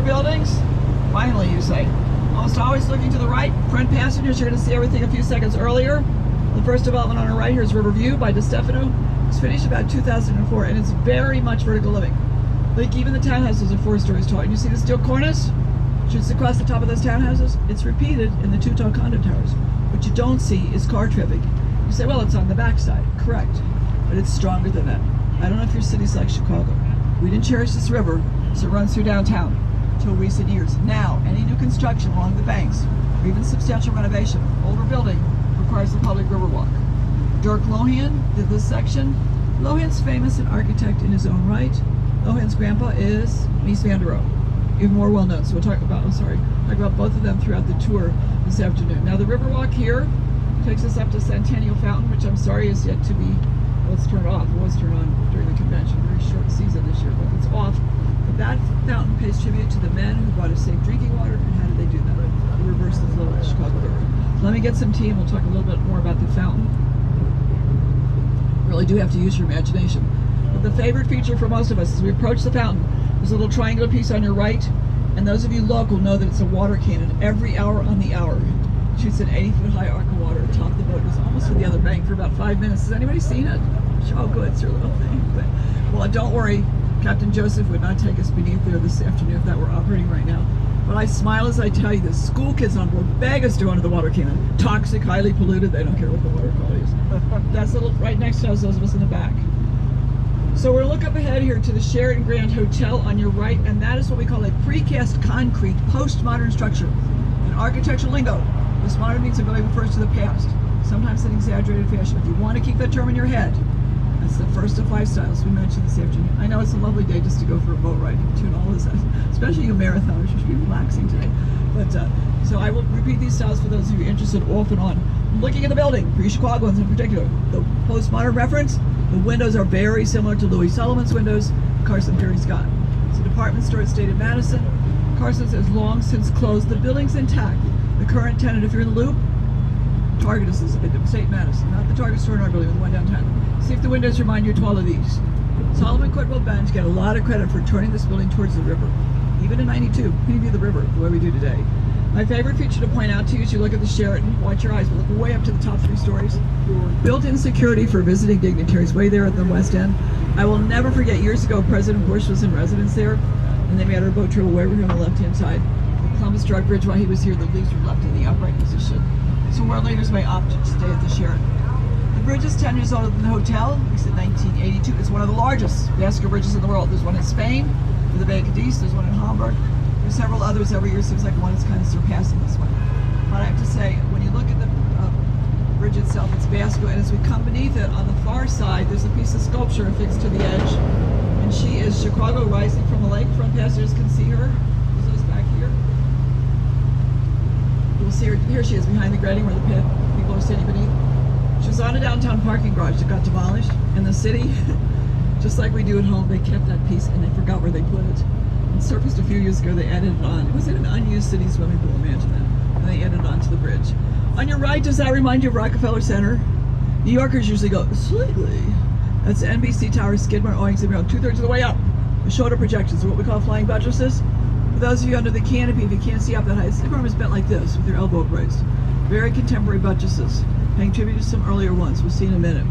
buildings? Finally, you say. Almost always looking to the right. Front passengers, you're going to see everything a few seconds earlier. The first development on our right here is Riverview by DeStefano. It's finished about 2004, and it's very much vertical living. Like even the townhouses are 4 stories tall. And you see the steel cornice? Shoots across the top of those townhouses. It's repeated in the 2 tall condo towers. What you don't see is car traffic. You say, well, it's on the backside. Correct. But it's stronger than that. I don't know if your city's like Chicago. We didn't cherish this river, so it runs through downtown until recent years. Now, any new construction along the banks, or even substantial renovation of older building, requires a public river walk. Dirk Lohan did this section. Lohan's famous an architect in his own right. Lohan's grandpa is Mies van der Rohe, even more well known. So we'll talk about, talk about both of them throughout the tour this afternoon. Now the Riverwalk here takes us up to Centennial Fountain, which I'm sorry is yet to be, well, it's turned off. It was turned on during the convention. Very short season this year, but it's off. But that fountain pays tribute to the men who brought us safe drinking water. And how did they do that? They reversed the flow of the Chicago River. So let me get some tea and we'll talk a little bit more about the fountain. You really do have to use your imagination. But the favorite feature for most of us as we approach the fountain, there's a little triangular piece on your right, and those of you local know that it's a water cannon. Every hour on the hour it shoots an 80-foot high arc of water atop the boat. It's almost to the other bank for about 5 minutes. Has anybody seen it? Oh, good, it's your little thing. But, well, don't worry, Captain Joseph would not take us beneath there this afternoon if that were operating right now. But I smile as I tell you this. School kids on board beg us to go into the water cannon. Toxic, highly polluted, they don't care what the water quality is. That's a little, right next to us, those of us in the back. So we'll look up ahead here to the Sheraton Grand Hotel on your right, and that is what we call a precast concrete postmodern structure. In architectural lingo, postmodern means a building refers to the past, sometimes in exaggerated fashion. If you want to keep that term in your head, that's the first of 5 styles we mentioned this afternoon. I know it's a lovely day just to go for a boat ride and tune all this out, especially you marathoners. You should be relaxing today. But so I will repeat these styles for those of you interested off and on. Looking at the building, for you Chicagoans in particular, the postmodern reference, the windows are very similar to Louis Sullivan's windows, Carson Pirie Scott. It's a department store at State of Madison. Carson's has long since closed. The building's intact. The current tenant, if you're in the loop, Target is at State Madison, not the Target store in our building, the one downtown. See if the windows remind you at all of these. Solomon Quidwell Bench get a lot of credit for turning this building towards the river. Even in '92, we view the river the way we do today. My favorite feature to point out to you as you look at the Sheraton, watch your eyes, but look way up to the top 3 stories. Built-in security for visiting dignitaries way there at the West End. I will never forget, years ago, President Bush was in residence there, and they made our boat trail way over here on the left-hand side. The Columbus Drug Bridge, while he was here, the leaves were left in the upright position. So world leaders may opt to stay at the Sheraton. The bridge is 10 years older than the hotel. It's in 1982. It's one of the largest vascular bridges in the world. There's one in Spain, for the Bay of Cadiz. There's one in Hamburg. There's several others every year. Seems like one is kind of surpassing this one. But I have to say, when you look at the bridge itself, it's vascular. And as we come beneath it, on the far side, there's a piece of sculpture affixed to the edge. And she is Chicago rising from the lake. Front passengers can see her. There's those back here. You'll see her. Here she is behind the grating where the people are sitting beneath. She was on a downtown parking garage that got demolished. In the city, just like we do at home, they kept that piece and they forgot where they put it. It surfaced a few years ago, they added it on. It was in an unused city swimming pool, imagine that. And they added it onto the bridge. On your right, does that remind you of Rockefeller Center? New Yorkers usually go, slightly. That's NBC Tower, Skidmore, awnings, and 2/3 of the way up. The shoulder projections are what we call flying buttresses. For those of you under the canopy, if you can't see up that high, the arm is bent like this with your elbow raised. Very contemporary buttresses, paying tribute to some earlier ones. We'll see in a minute.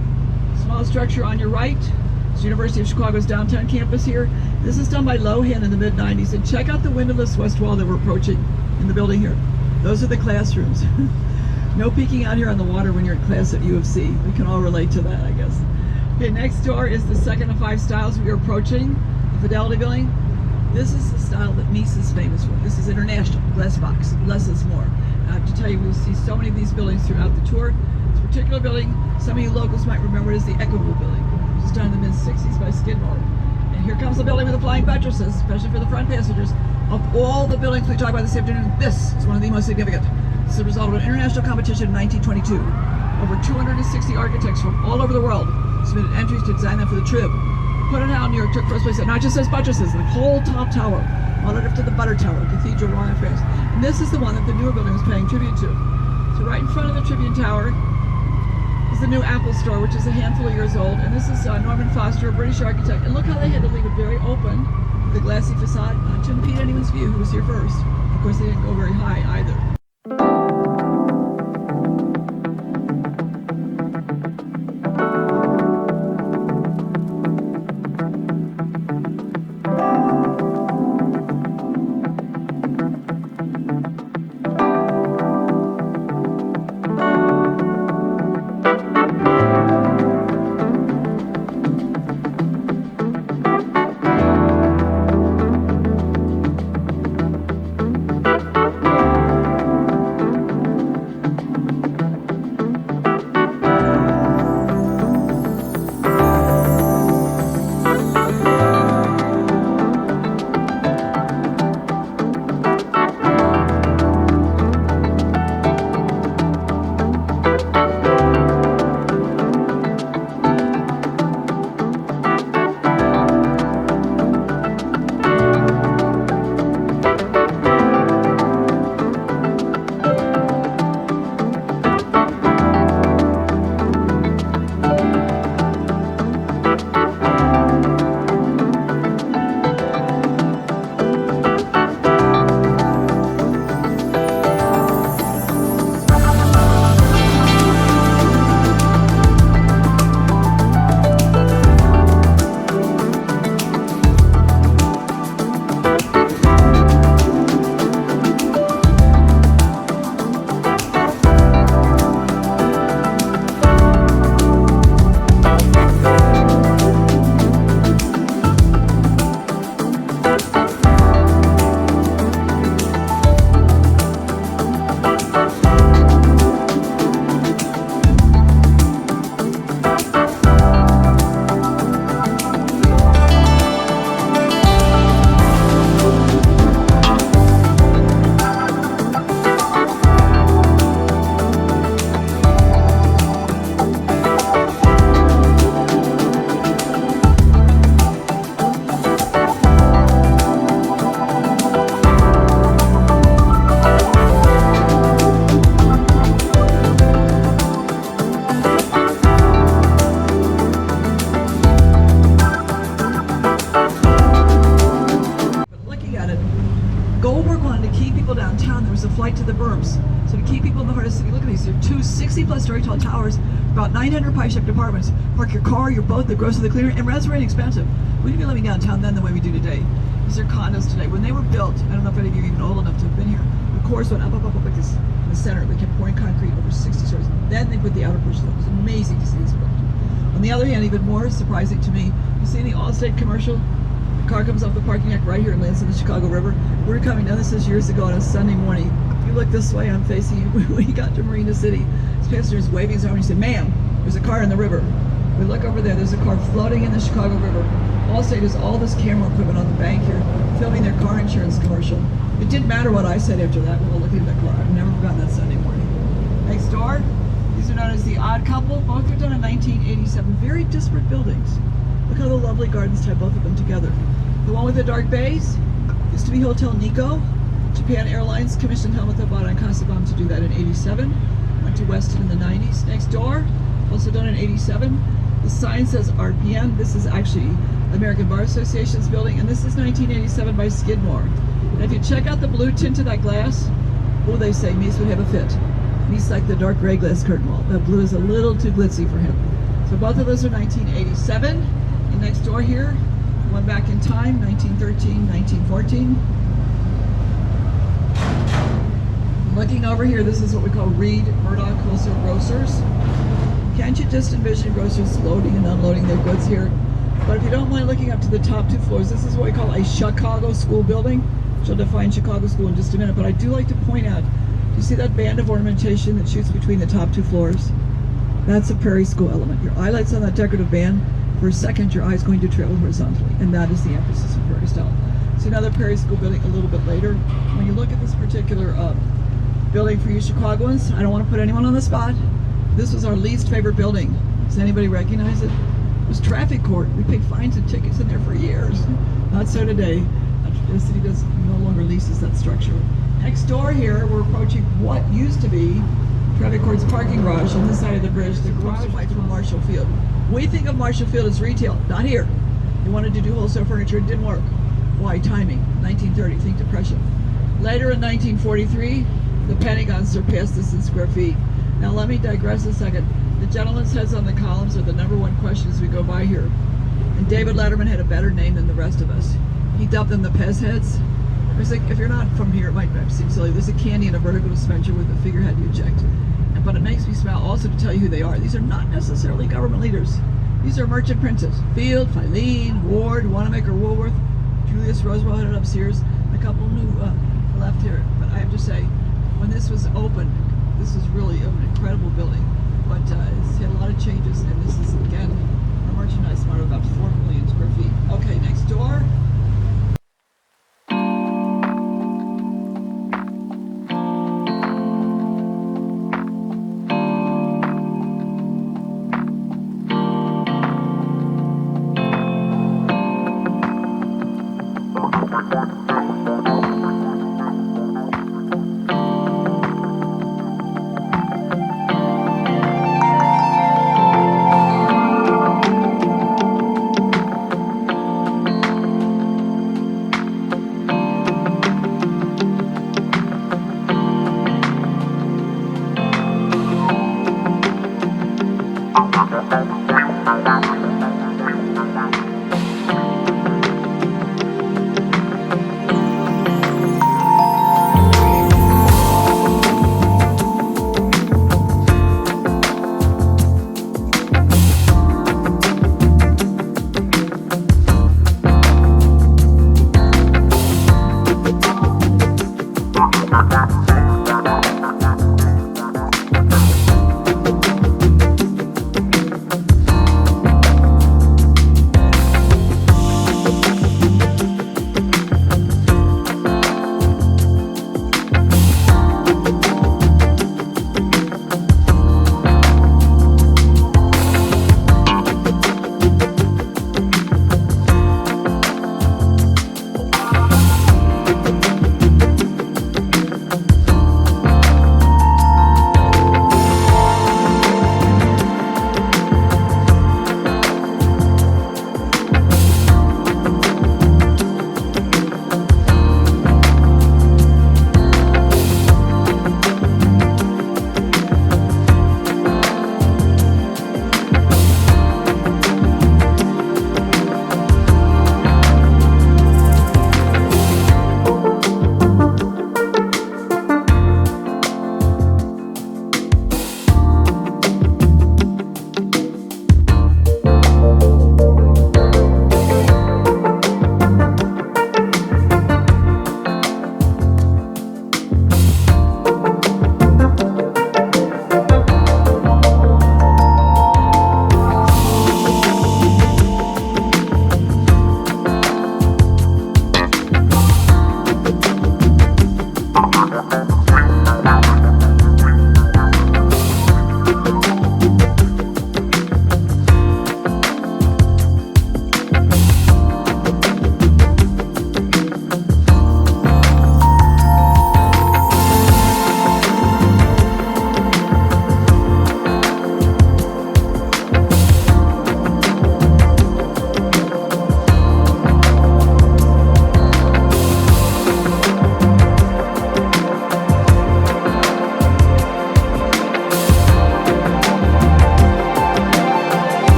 Small structure on your right. It's University of Chicago's downtown campus here. This is done by Lohan in the mid-90s. And check out the windowless west wall that we're approaching in the building here. Those are the classrooms. No peeking out here on the water when you're in class at U of C. We can all relate to that, I guess. Okay, next door is the second of 5 styles we are approaching. The Fidelity Building. This is the style that Mies is famous for. This is international, glass box, less is more. I have to tell you, we'll see so many of these buildings throughout the tour. This particular building, some of you locals might remember it as the Equitable Building, which was done in the mid-60s by Skidmore. And here comes the building with the flying buttresses, especially for the front passengers. Of all the buildings we talk about this afternoon, this is one of the most significant. This is the result of an international competition in 1922. Over 260 architects from all over the world submitted entries to design them for the trib. Put it out, New York took first place. Not just those buttresses, the whole top tower, all the way up to the Butter Tower, Cathedral Royal in France. And this is the one that the newer building was paying tribute to. So right in front of the Tribune Tower is the new Apple store, which is a handful of years old. And this is Norman Foster, a British architect. And look how they had to leave it very open The glassy facade, not to impede anyone's view who was here first. Of course, they didn't go very high either. Flight to the berms. So to keep people in the heart of the city, look at these. They're two 60-plus story tall towers, about 900 pie-shaped apartments. Park your car, your boat, the grocery, the cleaner, and rents were inexpensive. We didn't be living downtown then the way we do today. These are condos today. When they were built, I don't know if any of you are even old enough to have been here, the cores went up like this in the center. They kept pouring concrete over 60 stories. Then they put the outer portions up. It was amazing to see this built. On the other hand, even more surprising to me, you see the Allstate commercial? The car comes off the parking deck right here and lands in the Chicago River. We were coming down, this is years ago on a Sunday morning. If you look this way, I'm facing you. When we got to Marina City, this passenger is waving his arm and he said, "Ma'am, there's a car in the river." We look over there, there's a car floating in the Chicago River. Allstate has all this camera equipment on the bank here, filming their car insurance commercial. It didn't matter what I said after that. We were looking at that car. I've never forgotten that Sunday morning. Next door, these are known as the Odd Couple. Both were done in 1987. Very disparate buildings. Look how the lovely gardens tie both of them together. The one with the dark bays used to be Hotel Nikko. Japan Airlines commissioned Helmut Obata and Kasabam to do that in 87. Went to Weston in the 90s. Next door, also done in 87. The sign says RPM. This is actually American Bar Association's building, and this is 1987 by Skidmore. And if you check out the blue tint of that glass, oh, they say Mies would have a fit. Mies like the dark gray glass curtain wall. That blue is a little too glitzy for him. So both of those are 1987. And next door here, one back in time, 1913, 1914. Looking over here, this is what we call Reed Murdoch Wholesale Grocers. Can't you just envision grocers loading and unloading their goods here? But if you don't mind looking up to the top two floors, this is what we call a Chicago school building. She'll define Chicago school in just a minute, but I do like to point out, do you see that band of ornamentation that shoots between the top two floors? That's a Prairie School element. Your eye lights on that decorative band, for a second your eye's going to travel horizontally, and that is the emphasis of Prairie style. See another Prairie School building a little bit later. When you look at this particular building for you Chicagoans, I don't want to put anyone on the spot. This was our least favorite building. Does anybody recognize it? It was traffic court. We paid fines and tickets in there for years. Not so today. The city no longer leases that structure. Next door here, we're approaching what used to be traffic court's parking garage on this side of the bridge. The garage right from Marshall Field. We think of Marshall Field as retail. Not here. They wanted to do wholesale furniture. It didn't work. Why timing? 1930, think depression. Later in 1943, the Pentagon surpassed this in square feet. Now let me digress a second. The gentleman's heads on the columns are the #1 question as we go by here. And David Letterman had a better name than the rest of us. He dubbed them the Pez heads. There's like, if you're not from here, it might seem silly. There's a candy and a vertical dispenser with a figurehead you eject. But it makes me smile also to tell you who they are. These are not necessarily government leaders. These are merchant princes. Field, Filene, Ward, Wanamaker, Woolworth, Julius Rosewell headed up Sears, a couple new left here. But I have to say, when this was opened, this is really an incredible building. But it's had a lot of changes, and this is, again, a merchandise mart of about 4 million square feet. Okay, next door.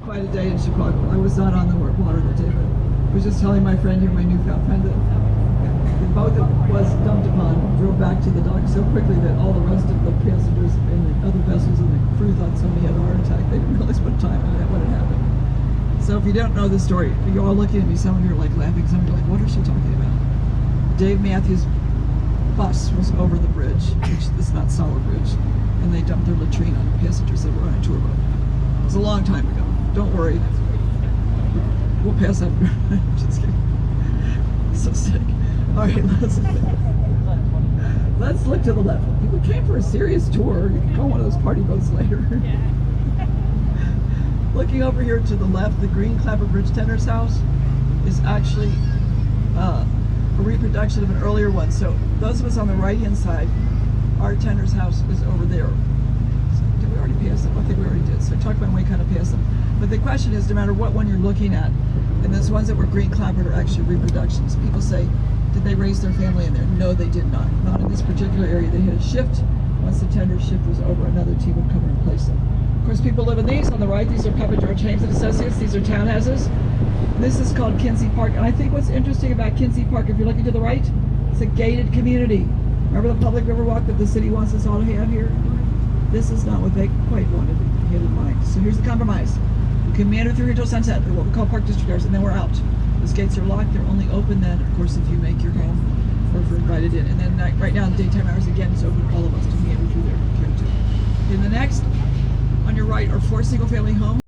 Quite a day in Chicago. I was not on the water that day, but I was just telling my friend here, my newfound friend, that the boat that was dumped upon drove back to the dock so quickly that all the rest of the passengers and the other vessels and the crew thought somebody had a heart attack. They didn't realize what time what had happened. So if you don't know the story, you're all looking at me, some of you are like laughing, some of you are like, what is she talking about? Dave Matthews' bus was over the bridge, which is not solid bridge, and they dumped their latrine on passengers that were on a tour boat. It was a long time ago. Don't worry. We'll pass up. Just kidding. So sick. All right, let's look to the left. We came for a serious tour. You can go on one of those party boats later. Looking over here to the left, the green Clapper Bridge Tender's house is actually a reproduction of an earlier one. So those of us on the right-hand side, our Tender's house is over there. So, did we already pass them? I think we already did. So I talked about when we kind of passed them. But the question is, no matter what one you're looking at, and those ones that were green clapboard are actually reproductions. People say, did they raise their family in there? No, they did not. Not in this particular area. They had a shift. Once the tender shift was over, another team would come and replace them. Of course, people live in these on the right. These are Papa George James and Associates. These are townhouses. This is called Kinsey Park. And I think what's interesting about Kinsey Park, if you're looking to the right, it's a gated community. Remember the public river walk that the city wants us all to have here? This is not what they quite wanted to get in mind. So here's the compromise. You can meander through here until sunset, or what we call park district hours, and then we're out. Those gates are locked. They're only open then, of course, if you make your home or if you're invited in. And then right now in daytime hours, again, it's open for all of us to meander through there if you care to. In the next, on your right are 4 single-family homes.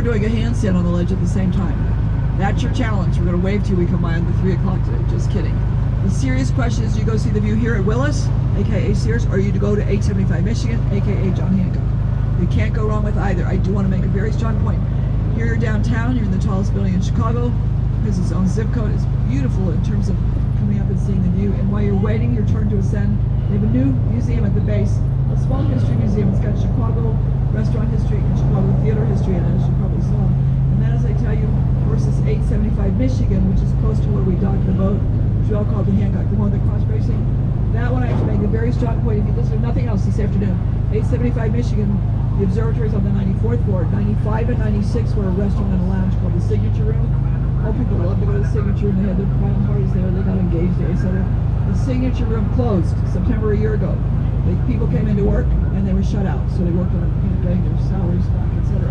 doing a handstand on the ledge at the same time. That's your challenge. We're going to wave to you. We come by on the 3 o'clock today. Just kidding. The serious question is, you go see the view here at Willis, aka Sears, or you to go to 875 Michigan, aka John Hancock. You can't go wrong with either. I do want to make a very strong point. Here you're downtown, you're in the tallest building in Chicago. It has its own zip code. It's beautiful in terms of coming up and seeing the view. And while you're waiting your turn to ascend, they have a new museum at the base, a small history museum. It's got Chicago restaurant history and Chicago theater history in it, as you probably saw. And then, as I tell you, versus 875 Michigan, which is close to where we docked the boat, which we all call the Hancock, the one with the cross bracing. That one I have to make a very strong point. If you listen to nothing else this afternoon, 875 Michigan, the observatory is on the 94th floor. 95 and 96 were a restaurant and a lounge called the Signature Room. All people love to go to the Signature Room. They had their private parties there. They got engaged there, etc. The Signature Room closed September a year ago. People came into work and they were shut out, so they worked on getting their salaries back, etc.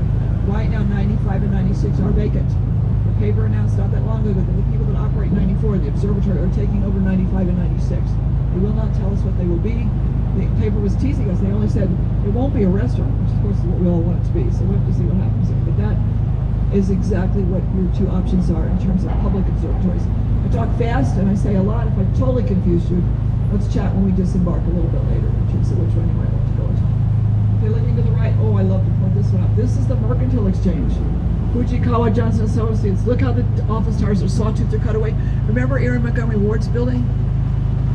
Right now, 95 and 96 are vacant. The paper announced not that long ago that the people that operate 94, the observatory, are taking over 95 and 96. They will not tell us what they will be. The paper was teasing us. They only said it won't be a restaurant, which of course is what we all want it to be. So we'll have to see what happens there. But that is exactly what your two options are in terms of public observatories. I talk fast and I say a lot. If I totally confused you, let's chat when we disembark a little bit later in terms of which one you might want to go to. Okay, looking to the right. Oh, I love to point this one up. This is the Mercantile Exchange. Fujikawa Johnson Associates. Look how the office towers are sawtooth or cut away. Remember Aaron Montgomery Ward's building?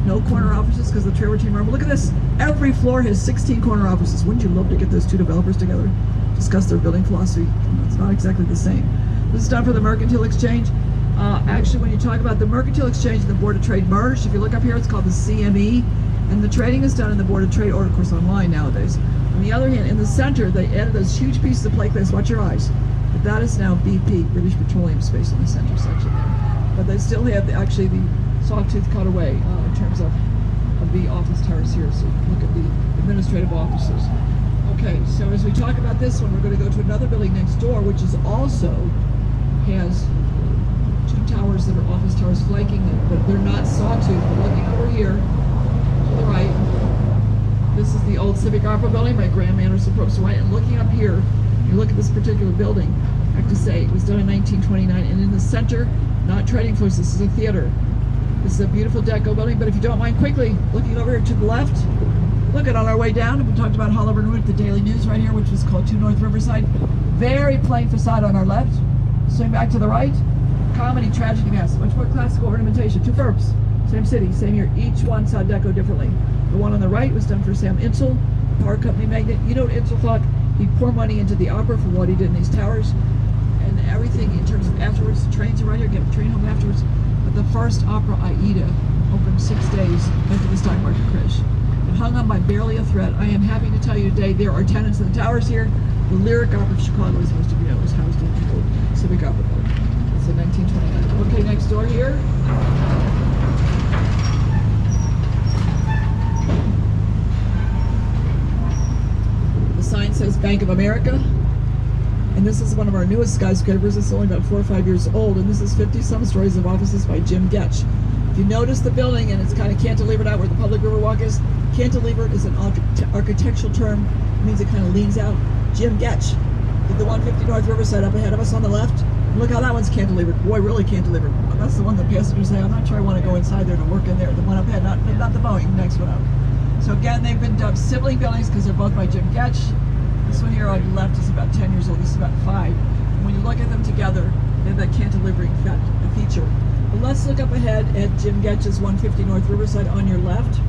No corner offices because the trailer team room. Look at this. Every floor has 16 corner offices. Wouldn't you love to get those two developers together, discuss their building philosophy? It's not exactly the same. This is done for the Mercantile Exchange. Actually, when you talk about the Mercantile Exchange and the Board of Trade merged, if you look up here, it's called the CME, and the trading is done in the Board of Trade, or of course online nowadays. On the other hand, in the center, they added those huge pieces of plate glass. Watch your eyes. But that is now BP, British Petroleum Space, in the center section there. But they still have actually the sawtooth cut away in terms of the office towers here. So look at the administrative offices. Okay, so as we talk about this one, we're going to go to another building next door, which is also has two towers that are office towers flanking them, but they're not sawtooth. But looking over here to the right, this is the old Civic Opera building by Graham Anderson Probst White. And looking up here, you look at this particular building, I have to say it was done in 1929, and in the center, not trading floors, this is a theater. This is a beautiful deco building, but if you don't mind quickly looking over here to the left, look at on our way down, we talked about Hollywood Route, the Daily News right here, which was called 2 North Riverside. Very plain facade on our left. Swing back to the right, comedy, tragedy mass, much more classical ornamentation. Two firms, same city, same year. Each one saw deco differently. The one on the right was done for Sam Insull, power company magnate. You know what Insull thought? He'd pour money into the opera for what he did in these towers, and everything in terms of afterwards. The trains are right here, get a train home afterwards. But the first opera, Aida, opened 6 days after the stock market crash. It hung on by barely a thread. I am happy to tell you today there are tenants in the towers here. The Lyric Opera of Chicago, as most of you know, is housed in the old Civic Opera building. It's in 1929. Okay, next door here. The sign says Bank of America. And this is one of our newest skyscrapers. It's only about 4 or 5 years old, and this is 50-some stories of offices by Jim Getch. If you notice the building, and it's kind of cantilevered out where the public Riverwalk is, cantilevered is an architectural term. It means it kind of leans out. Jim Getch did the 150 North Riverside up ahead of us on the left. And look how that one's cantilevered. Boy, really cantilevered. That's the one that passengers say, I'm not sure I want to go inside there to work in there. The one up ahead, not the Boeing, next one up. So again, they've been dubbed sibling buildings because they're both by Jim Getch. This one here on the left is about 10 years old, this is about 5. And when you look at them together, they have that cantilevering feature. But let's look up ahead at Jim Getch's 150 North Riverside on your left.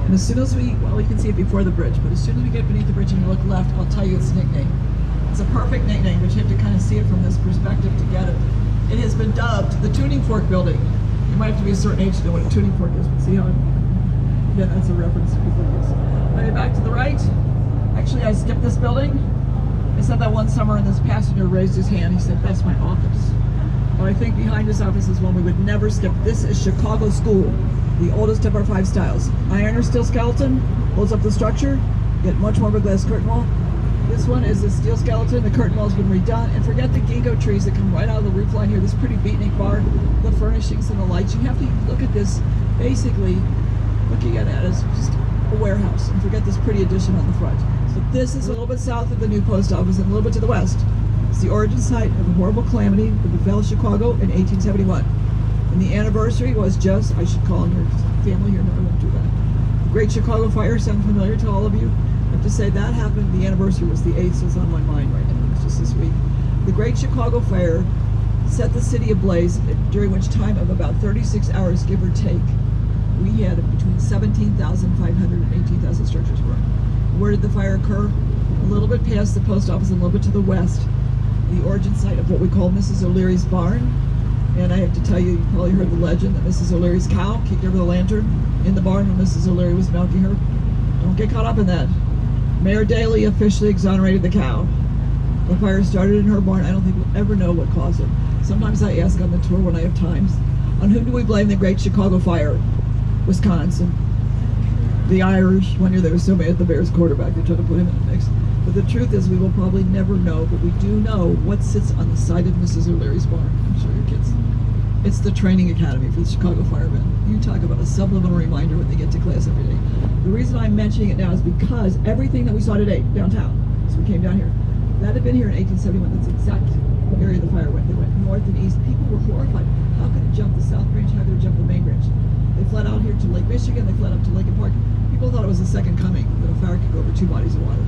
And as soon as we, well, you can see it before the bridge, but as soon as we get beneath the bridge and you look left, I'll tell you its nickname. It's a perfect nickname, but you have to kind of see it from this perspective to get it. It has been dubbed the Tuning Fork Building. You might have to be a certain age to know what a tuning fork is, but see how, yeah, that's a reference to people like this. Okay, back to the right. Actually, I skipped this building. I said that one summer, and this passenger raised his hand. He said, that's my office. But I think behind this office is one we would never skip. This is Chicago School, the oldest of our 5 styles. Iron or steel skeleton holds up the structure, yet much more of a glass curtain wall. This one is a steel skeleton. The curtain wall's been redone. And forget the ginkgo trees that come right out of the roof line here. This pretty beatnik bar, the furnishings and the lights. You have to look at this, basically, looking at it as just a warehouse. And forget this pretty addition on the front. So this is a little bit south of the new post office and a little bit to the west. It's the origin site of a horrible calamity that befell Chicago in 1871. And the anniversary was just, I should call on your family here, no, I won't do that. The Great Chicago Fire, sound familiar to all of you? I have to say that happened, the anniversary was the 8th, so it's on my mind right now. It's just this week. The Great Chicago Fire set the city ablaze, during which time of about 36 hours, give or take, we had between 17,500 and 18,000 structures burned. Where did the fire occur? A little bit past the post office and a little bit to the west, the origin site of what we call Mrs. O'Leary's barn. And I have to tell you, you probably heard the legend that Mrs. O'Leary's cow kicked over the lantern in the barn when Mrs. O'Leary was milking her. Don't get caught up in that. Mayor Daley officially exonerated the cow. The fire started in her barn. I don't think we'll ever know what caused it. Sometimes I ask on the tour when I have times, on whom do we blame the Great Chicago Fire? Wisconsin. The Irish. One year they were so mad at the Bears quarterback they tried to put him in the mix. But the truth is we will probably never know, but we do know what sits on the side of Mrs. O'Leary's barn. I'm sure your kids. It's the training academy for the Chicago firemen. You talk about a subliminal reminder when they get to class every day. The reason I'm mentioning it now is because everything that we saw today downtown, as we came down here, that had been here in 1871. That's the exact area the fire went. They went north and east. People were horrified. How could it jump the South Branch? How could it jump the main branch? They fled out here to Lake Michigan. They fled up to Lincoln Park. People thought it was the second coming, that a fire could go over 2 bodies of water.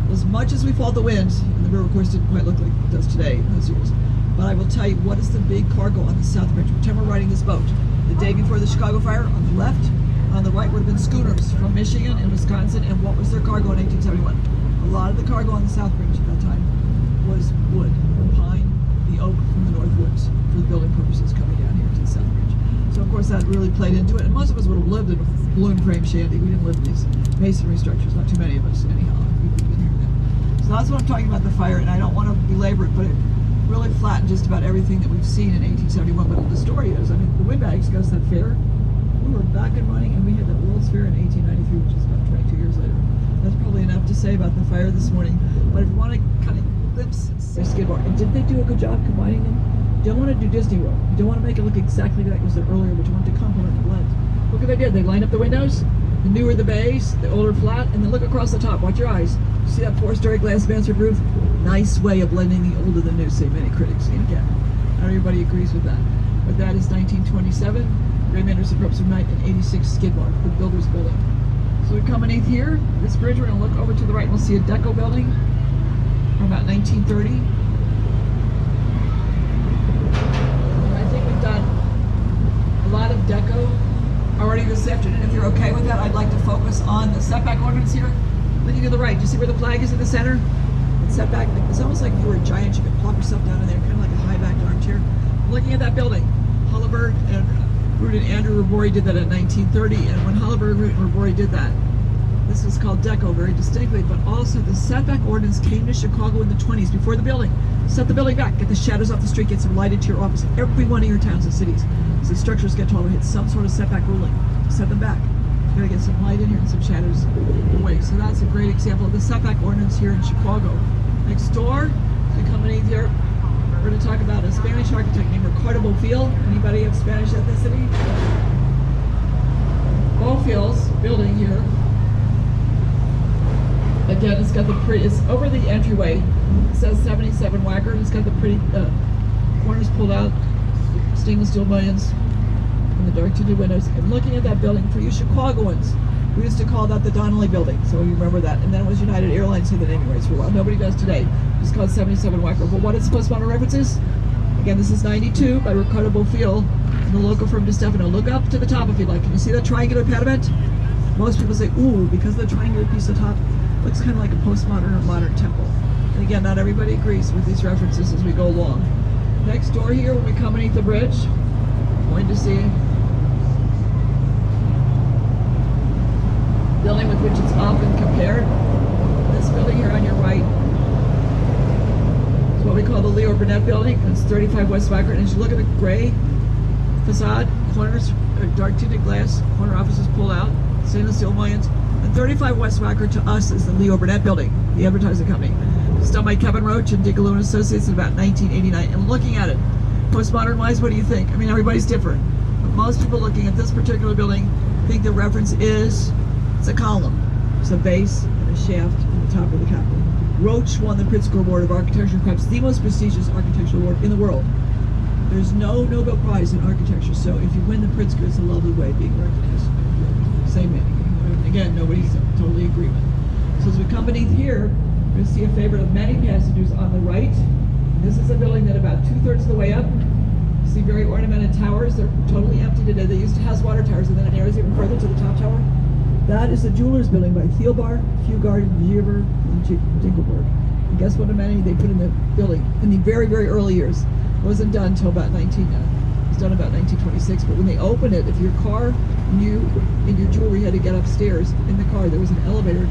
As much as we fought the wind, and the river, of course, didn't quite look like it does today in those years, but I will tell you, what is the big cargo on the South Branch? Pretend we're riding this boat. The day before the Chicago fire, on the left, on the right would have been schooners from Michigan and Wisconsin, and what was their cargo in 1871? A lot of the cargo on the South Branch at that time was wood, the pine, the oak from the North Woods, for the building purposes coming down here to the South Branch. So of course that really played into it, and most of us would have lived in a balloon frame shanty. We didn't live in these masonry structures, not too many of us anyhow. We've been here then. So that's what I'm talking about, the fire, and I don't want to belabor it, but it really flattened just about everything that we've seen in 1871. But the story is, I mean, the Windbags got us that fair. We were back and running, and we had that World's Fair in 1893, which is about 22 years later. That's probably enough to say about the fire this morning. But if you want to kind of glimpse Skidmore, and did they do a good job combining them? You don't want to do Disney World. You don't want to make it look exactly like it was there earlier, but you want to complement the blend. Look what they did. They lined up the windows, the newer the bays, the older flat, and then look across the top. Watch your eyes. You see that 4-story glass mansard roof? Nice way of blending the old and the new, say many critics. And again, not everybody agrees with that. But that is 1927. Graham Anderson Ropes Night and 86 Skidmore, the Builders Building. So we come beneath here, this bridge, we're going to look over to the right and we'll see a deco building from about 1930. And I think we've done a lot of deco already this afternoon. If you're okay with that, I'd like to focus on the setback ordinance here. Looking to the right, do you see where the flag is in the center? It's set back, it's almost like you were a giant, you could plop yourself down in there, kind of like a high-backed armchair. Looking at that building, Holabird and Root and Andrew Robori did that in 1930, and when Holabird, Root, and Robori did that, this was called deco very distinctly, but also the setback ordinance came to Chicago in the 20s, before the building. Set the building back, get the shadows off the street, get some light into your office. Every one of your towns and cities, as the structures get taller, hit some sort of setback ruling. Set them back. You gotta get some light in here and some shadows away. So that's a great example of the setback ordinance here in Chicago. Next door, we come in here, we're going to talk about a Spanish architect named Ricardo Bofill. Anybody have Spanish ethnicity? Bofill's building here. Again, it's got the pretty, it's over the entryway. It says 77 Wacker. It's got the pretty corners pulled out, stainless steel mullions, and the dark tinted windows. And looking at that building, for you Chicagoans, we used to call that the Donnelly Building, so you remember that. And then it was United Airlines who had the naming rights for a while. Nobody does today. It's called 77 Wacker. But what its postmodern references? Again, this is 92 by Ricardo Bofill and the local firm DeStefano. Look up to the top if you'd like. Can you see that triangular pediment? Most people say, ooh, because of the triangular piece at the top, it looks kind of like a postmodern or modern temple. And again, not everybody agrees with these references as we go along. Next door here, when we come beneath the bridge, we're going to see building with which it's often compared. This building here on your right is what we call the Leo Burnett Building. It's 35 West Wacker. And as you look at the gray facade, corners, dark tinted glass, corner offices pulled out, stainless steel mullions. And 35 West Wacker to us is the Leo Burnett Building, the advertising company. It's done by Kevin Roach and Digaloo and Associates in about 1989. And looking at it, postmodern wise, what do you think? I mean, everybody's different. But most people looking at this particular building think the reference is, it's a column. It's a base and a shaft on the top of the Capitol. Roach won the Pritzker Award of Architecture, perhaps the most prestigious architectural award in the world. There's no Nobel Prize in architecture, so if you win the Pritzker, it's a lovely way of being recognized. Same meaning. Again, nobody's totally agreement. So as we come beneath here, we're going to see a favorite of many passengers on the right. This is a building that about 2/3 of the way up. You see very ornamented towers. They're totally empty today. They used to house water towers, and then it narrows even further to the top tower. That is the Jewelers Building by Thielbar, Fugard, Giever, and Dinkelberg. And guess what amenity they put in the building in the very, very early years? It wasn't done until about it was done about 1926. But when they opened it, if your car, you and your jewelry had to get upstairs in the car, there was an elevator.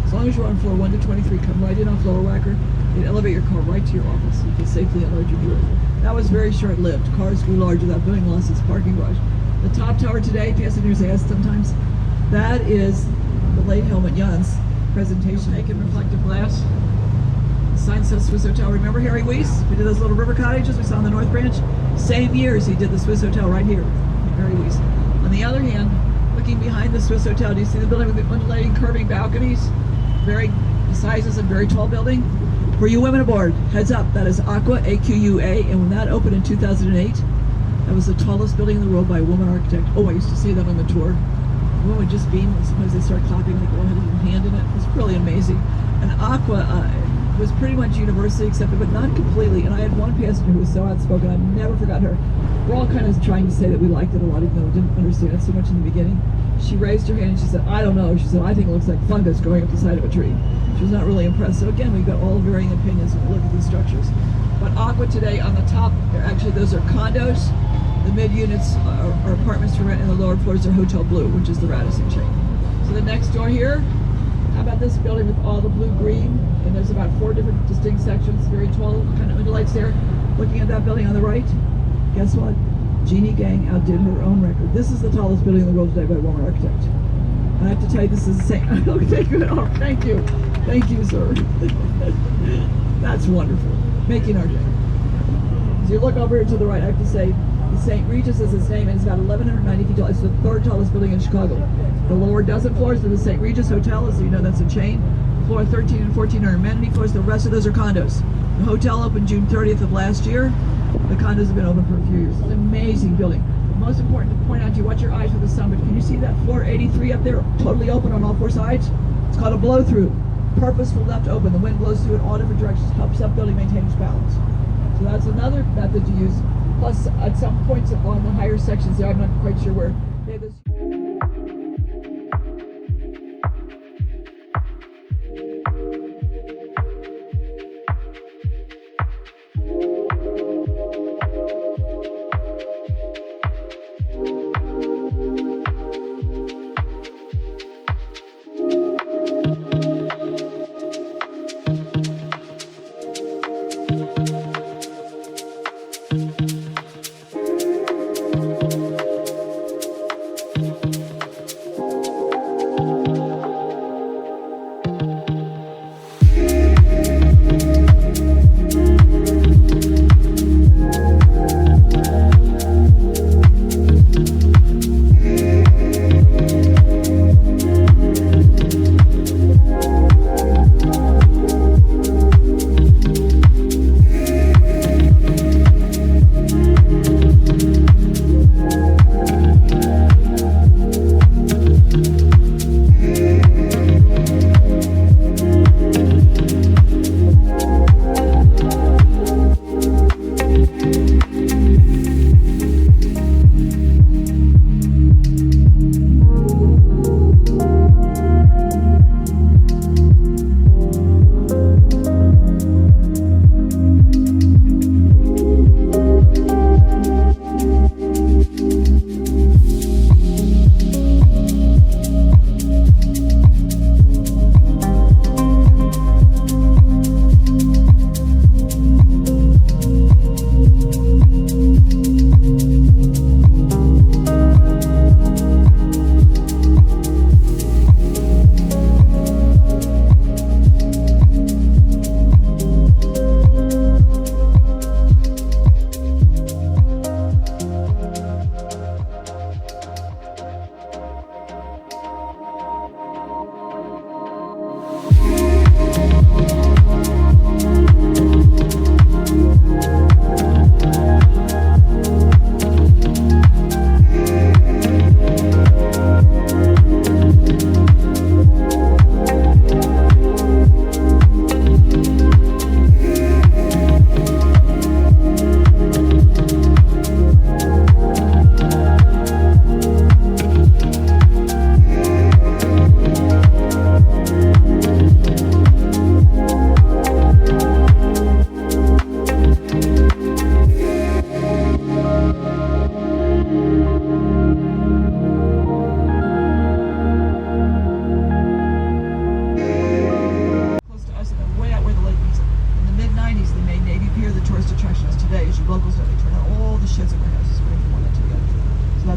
As long as you're on floor 1 to 23, come right in off Lower Wacker. They'd elevate your car right to your office. You could safely unload your jewelry. That was very short-lived. Cars grew large without building losses, parking garage. The top tower today, passengers ask sometimes, that is the late Helmut Jans presentation. Taken reflective glass. The sign says Swiss Hotel. Remember Harry Weiss? We did those little river cottages we saw in the North Branch? Same years he did the Swiss Hotel right here, Harry Weiss. On the other hand, looking behind the Swiss Hotel, do you see the building with the undulating curving balconies? Very sizes and very tall building. For you women aboard, heads up, that is Aqua, A-Q-U-A, and when that opened in 2008, that was the tallest building in the world by a woman architect. Oh, I used to say that on the tour. Women would just beam, and sometimes they start clapping like, oh, had a hand in it. It was really amazing. And Aqua was pretty much universally accepted, but not completely. And I had one passenger who was so outspoken, I've never forgotten her. We're all kind of trying to say that we liked it a lot, even though we didn't understand it so much in the beginning. She raised her hand and she said, I don't know. She said, I think it looks like fungus growing up the side of a tree. She was not really impressed. So again, we've got all varying opinions when we look at these structures. But Aqua today on the top, actually those are condos. The mid units are apartments for rent, and the lower floors are Hotel Blue, which is the Radisson chain. So the next door here, how about this building with all the blue-green? And there's about 4 different distinct sections, very tall, kind of undulates there. Looking at that building on the right, guess what? Jeannie Gang outdid her own record. This is the tallest building in the world today by a woman architect. And I have to tell you, this is the same. Oh, thank you. Thank you, sir. That's wonderful. Making our day. As you look over here to the right, I have to say, the St. Regis is its name, and it's about 1,190 feet tall. It's the 3rd tallest building in Chicago. The lower dozen floors are the St. Regis Hotel, as you know that's a chain. Floor 13 and 14 are amenity floors. The rest of those are condos. The hotel opened June 30th of last year. The condos have been open for a few years. It's an amazing building. Most important to point out to you, watch your eyes for the sun, but can you see that floor 83 up there, totally open on all 4 sides? It's called a blow-through. Purposeful left open. The wind blows through in all different directions, helps that building maintain its balance. So that's another method to use. Plus, at some points along the higher sections there, I'm not quite sure where, they have this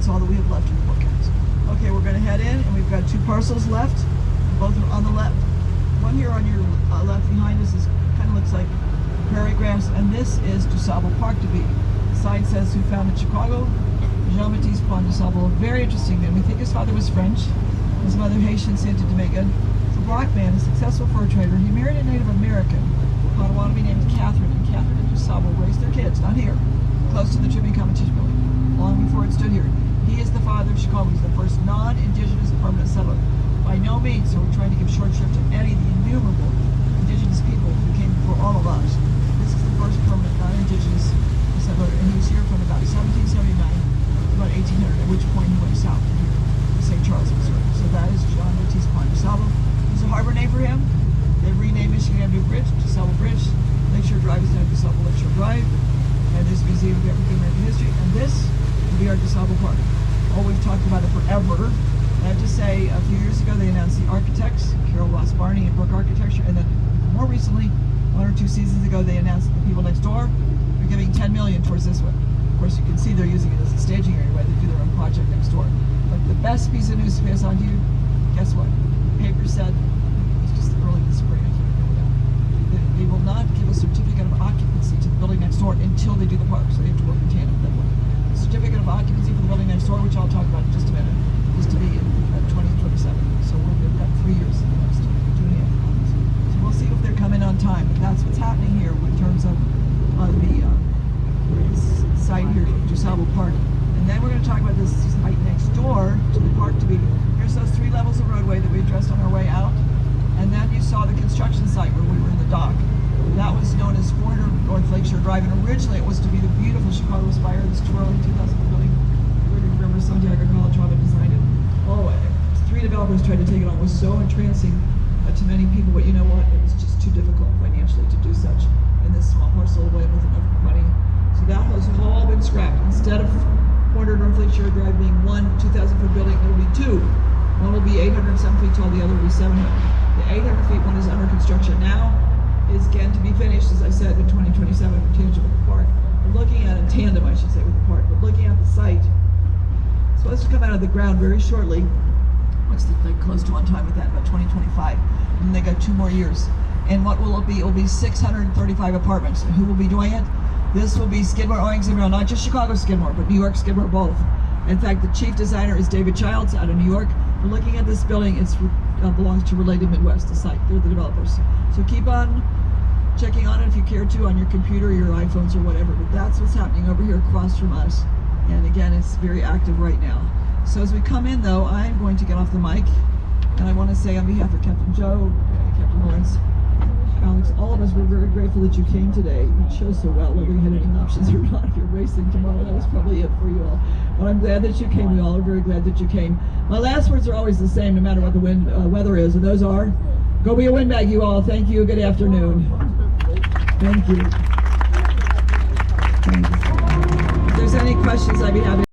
that's all that we have left in the forecast. Okay, we're going to head in, and we've got 2 parcels left. Both are on the left. One here on your left behind us kind of looks like prairie grass, and this is DuSable Park to be. The sign says who founded Chicago. Jean-Baptiste Point DuSable, very interesting man. We think his father was French, his mother Haitian, Santa Domingan. He's a black man, a successful fur trader. He married a Native American, Potawatomi named Catherine, and Catherine and DuSable raised their kids, not here, close to the Tribune Competition Building, long before it stood here. He is the father of Chicago. He's the first non-indigenous permanent settler. By no means are we trying to give short shrift to any of the innumerable indigenous people who came before all of us. This is the first permanent non-indigenous settler, and he was here from about 1779 to about 1800, at which point he went south to St. Charles, Missouri. So that is Jean-Baptiste Point DuSable. There's a harbor name for him. They renamed Michigan Avenue Bridge to DuSable Bridge. Lakeshore Drive is now DuSable Lakeshore Drive. And this Museum of African American History. And this will be our DuSable Park. Oh, we've talked about it forever. I have to say, a few years ago, they announced the architects, Carol Ross Barney and Brook Architecture, and then more recently, 1 or 2 seasons ago, they announced the people next door are giving $10 million towards this one. Of course, you can see they're using it as a staging area where they do their own project next door. But the best piece of news to pass on to you, guess what? The paper said, it's just early this spring, I can't remember that. They will not give a certificate of occupancy to the building next door until they do the park, so they have to work in tandem with that one. The certificate of occupancy for the building next door, which I'll talk about in just a minute, is to be in 2027. So we've got 3 years in the next 2.5 years. So we'll see if they're coming on time. But that's what's happening here in terms of the site here, DuSable Park. And then we're going to talk about this site next door to the park to be. Here's those 3 levels of roadway that we addressed on our way out. And then you saw the construction site where we were in the dock. That was known as 400 North Lakeshore Drive, and originally it was to be the beautiful Chicago Spire, this twirling 2,000 building. Everybody remembers Santiago Calatrava designed it. Oh, 3 developers tried to take it on. It was so entrancing to many people, but you know what? It was just too difficult financially to do such in this small parcel of land with enough money. So that has all been scrapped. Instead of 400 North Lakeshore Drive being 1 2,000-foot building, it will be 2. One will be 807 feet tall, the other will be 700. The 800 feet one is under construction now. Is again to be finished, as I said, in 2027 for Tangible Park. We're looking at a tandem, I should say, with the park. We're looking at the site. It's supposed to come out of the ground very shortly. Looks like close to on time with that, about 2025. And they got 2 more years. And what will it be? It will be 635 apartments. And who will be doing it? This will be Skidmore, Owings & Merrill, not just Chicago Skidmore, but New York Skidmore both. In fact, the chief designer is David Childs out of New York. We're looking at this building. It belongs to Related Midwest, the site. They're the developers. So keep on checking on it if you care to on your computer, your iPhones, or whatever. But that's what's happening over here across from us. And again, it's very active right now. So as we come in, though, I'm going to get off the mic. And I want to say on behalf of Captain Joe, Captain Lawrence, Alex, all of us, we're very grateful that you came today. You chose so well, whether you had any options or not. If you're racing tomorrow, that was probably it for you all. But I'm glad that you came. We all are very glad that you came. My last words are always the same, no matter what the weather is, and those are, go be a windbag, you all. Thank you. Good afternoon. Thank you. If there's any questions, I'd be happy.